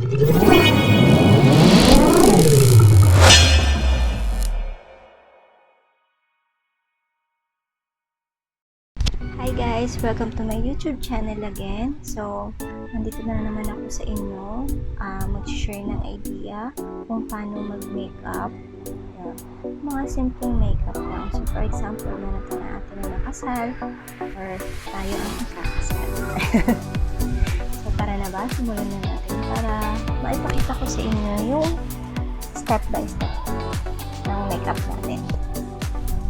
Hi guys! Welcome to my YouTube channel again. So, nandito na naman ako sa inyo. Mag-share ng idea kung paano mag-makeup. Mga simpleng makeup lang. So, for example, meron natin na nakasal or tayo ang kakasal. So, tara na ba? Simulan na natin para maipakita ko sa inyo yung step by step ng makeup natin.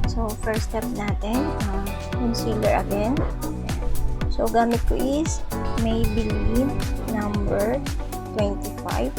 So, first step natin, concealer again. So, gamit ko is Maybeline number 25.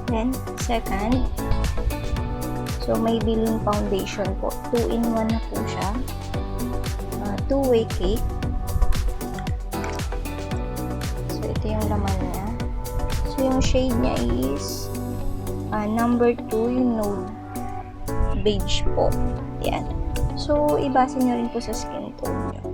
Then, second, so Maybeline foundation po. 2-in-1 na po siya. Two-way cake. So, ito yung laman niya. So, yung shade niya is number 2, yung Nude. Beige po. Yan. So, ibasa nyo rin po sa skin tone nyo.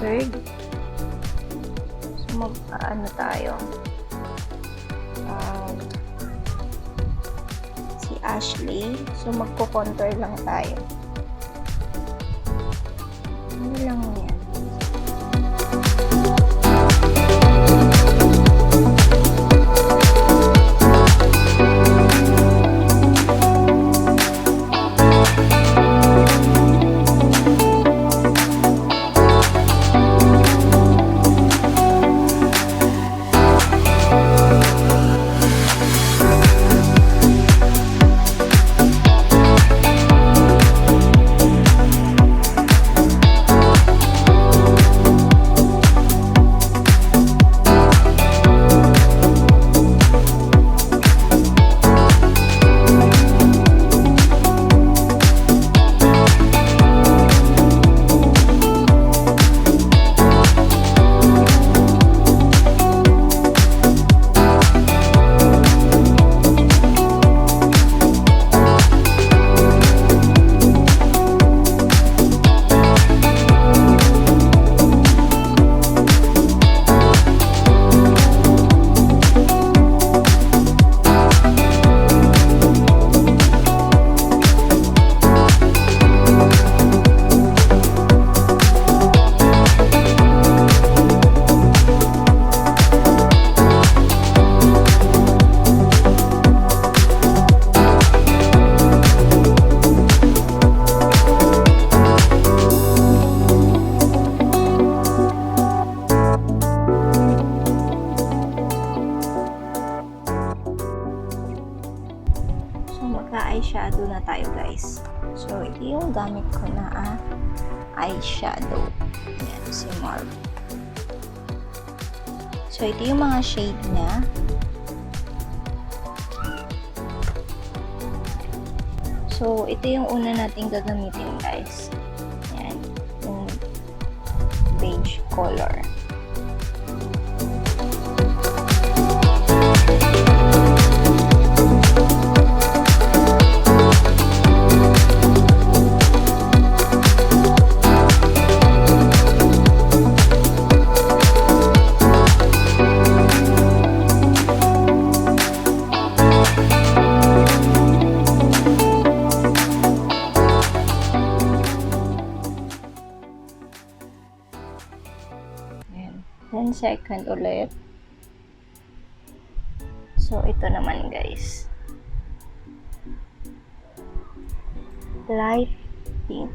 Third, so ano tayo, si Ashley, so magko-contour lang tayo. Ano lang yan. Magka-eyeshadow na tayo guys. So, ito yung gamit ko na eyeshadow. Ayan, si Morphe. So, ito yung mga shade niya. So, ito yung una nating gagamitin guys. Ayan, yung beige color. Then, second ulit. So, ito naman guys. Light pink.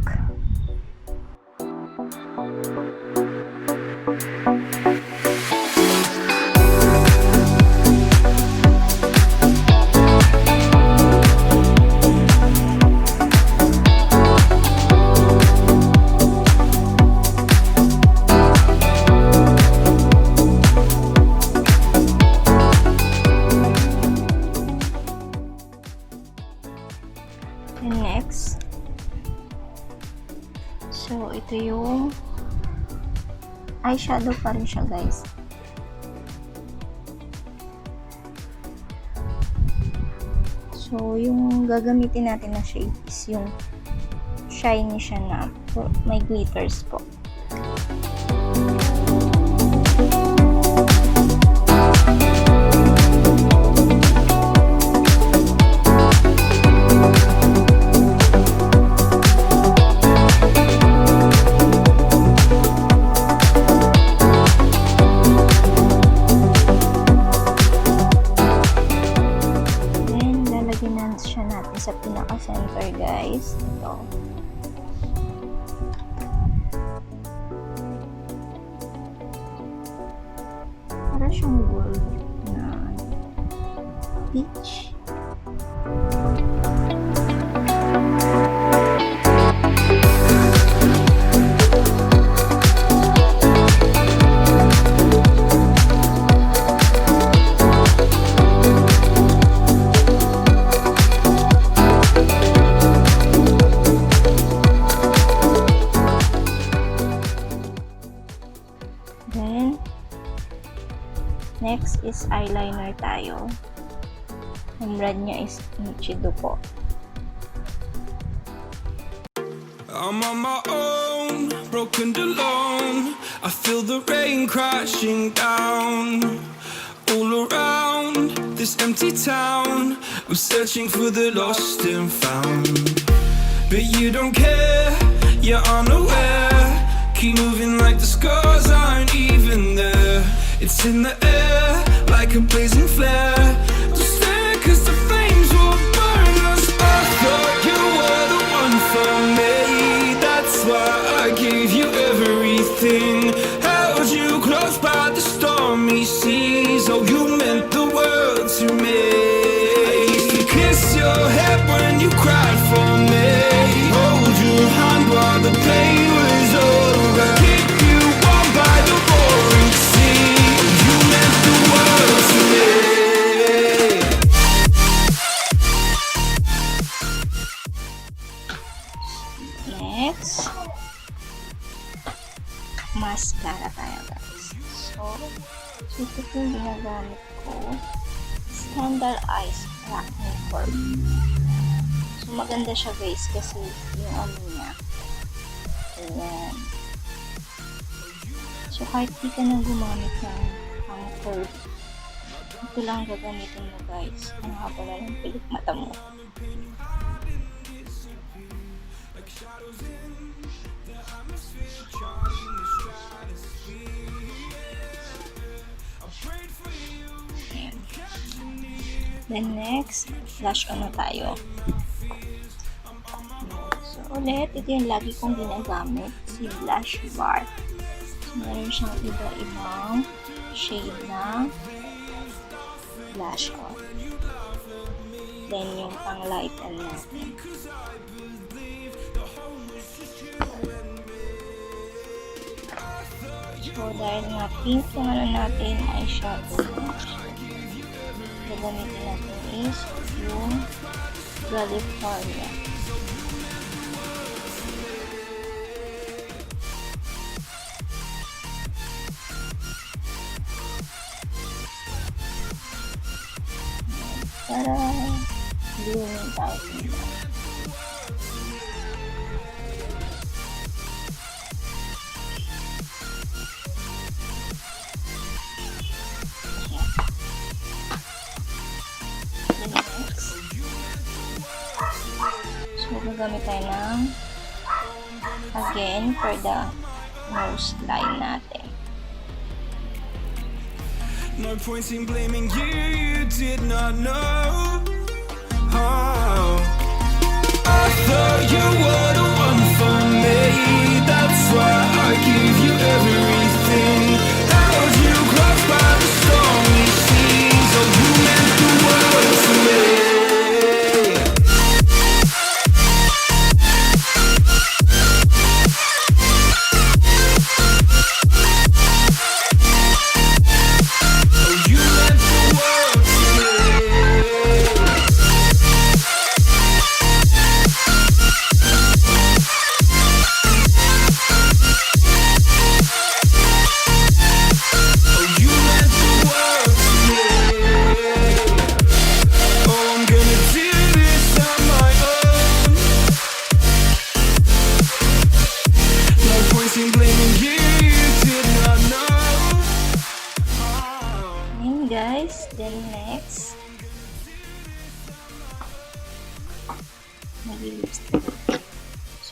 And next, so ito yung eyeshadow pa rin siya, guys. So yung gagamitin natin na shade is yung shiny siya na may glitters po. Sa pinaka-center, guys. Ito. Para siyang gold na peach. Next is eyeliner tayo. Ang brand niya is Nichido po. I'm on my own, broken alone. I feel the rain crashing down all around this empty town. I'm searching for the lost and found, but you don't care, you're unaware. Keep moving like the scars aren't even there. It's in the air, like a blazing flare. Don't stare, cause the flames will burn us. I thought you were the one for me. That's why I gave you everything. Held you close by the stormy seas. Oh, you meant the world to me. I used to kiss your head when you cried for me. Hold your hand while the pain was over. Keep you warm by the roaring sea. Next, mascara tayo, guys. So ito po yung ginagamit ko. Standard Eyes Rockin Corp. So maganda siya, guys, kasi yung ano niya. Ayan. So kahit di ka na gumamit ng curve, ito lang gagamitin mo, guys. Ang haba na ng pilik mata mo. Ayan. Then next, blush on na tayo. So ulit, ito yung lagi kong ginagamit, si blush bar. So meron siyang iba-ibang shade na blush on. Then yung pang lighten natin. So dahil nga pink yung ano natin, eyeshadow na. Gagamitin natin is yung Galifornia. Para blooming tayo dito. So, gagamit tayo ng again for the nose line natin. No point in blaming you, you did not know. Oh, I thought you were the one for me. That's why I give you everything.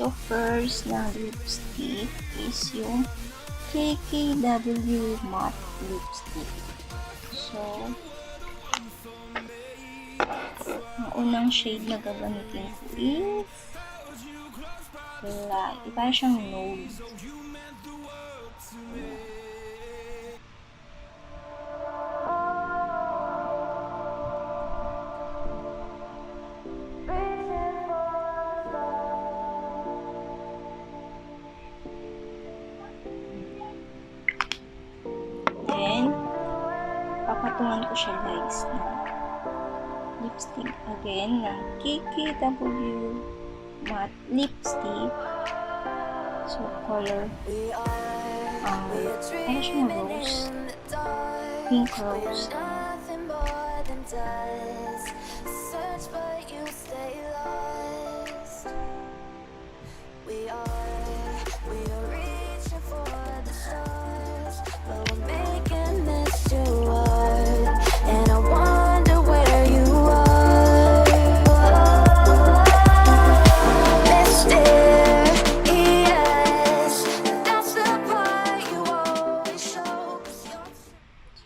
So, first na lipstick is yung KKW Matte Lipstick. So, ang unang shade na gagamitin ko is light. Iba siyang Nude. Then, papatungan ko siya guys ng lipstick again ng KKW Matte Lipstick. So, color ano siya, rose, pink rose.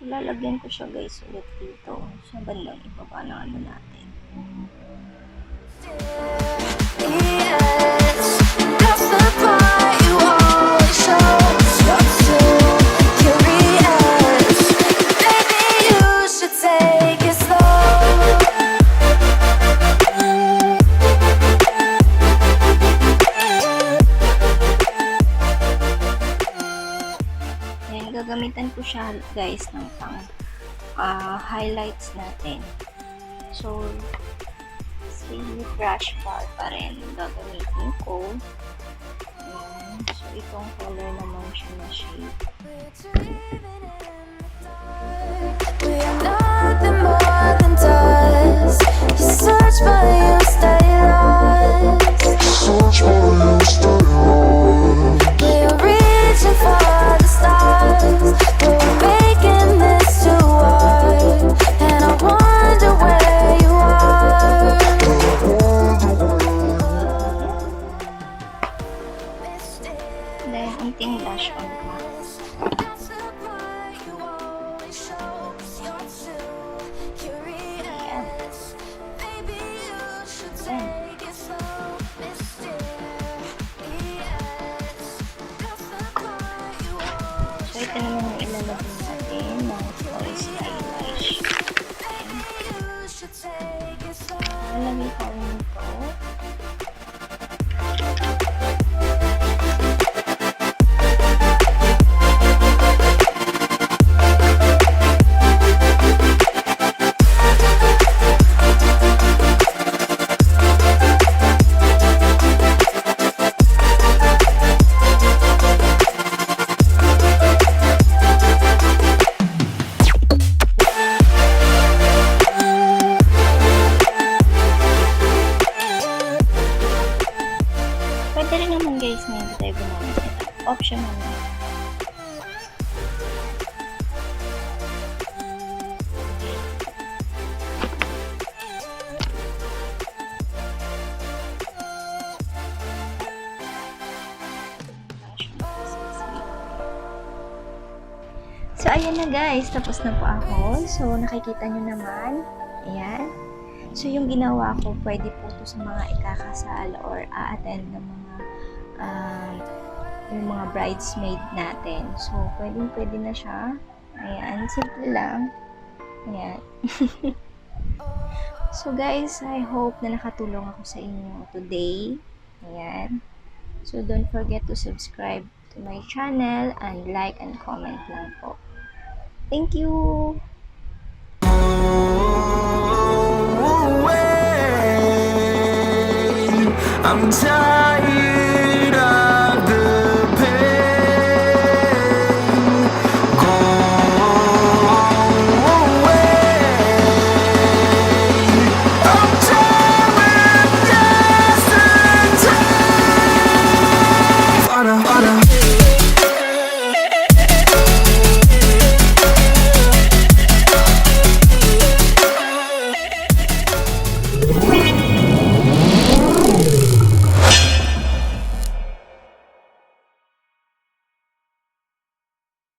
Lalagyan ko siya guys ulit dito sa bandang ibaba na ano natin. Gagamitan ko siya guys ng pang highlights natin. So, same brush bar pa rin gagamitin ko. So, itong color naman siya na shade. We are nothing more than dust. You search but you stay lost. Search but you stay lost. We are reaching for the stars. We're making this too hard. And I wonder where you are. Then, unting blush on pa. So, ito naman yung ilalagay natin ng false eyelash. Lalagay ko nito. Pwede rin naman guys na hindi tayo gumamit nito. Optional na. So, ayan na guys. Tapos na po ako. So, nakikita nyo naman. Ayan. So, yung ginawa ko, pwede po ito sa mga ikakasal or a-attend ng mga yung mga bridesmaid natin. So, pwede na siya. Ayan. Simple lang. Ayan. So, guys, I hope na nakatulong ako sa inyo today. Ayan. So, don't forget to subscribe to my channel and like and comment lang po. Thank you! I'm tired.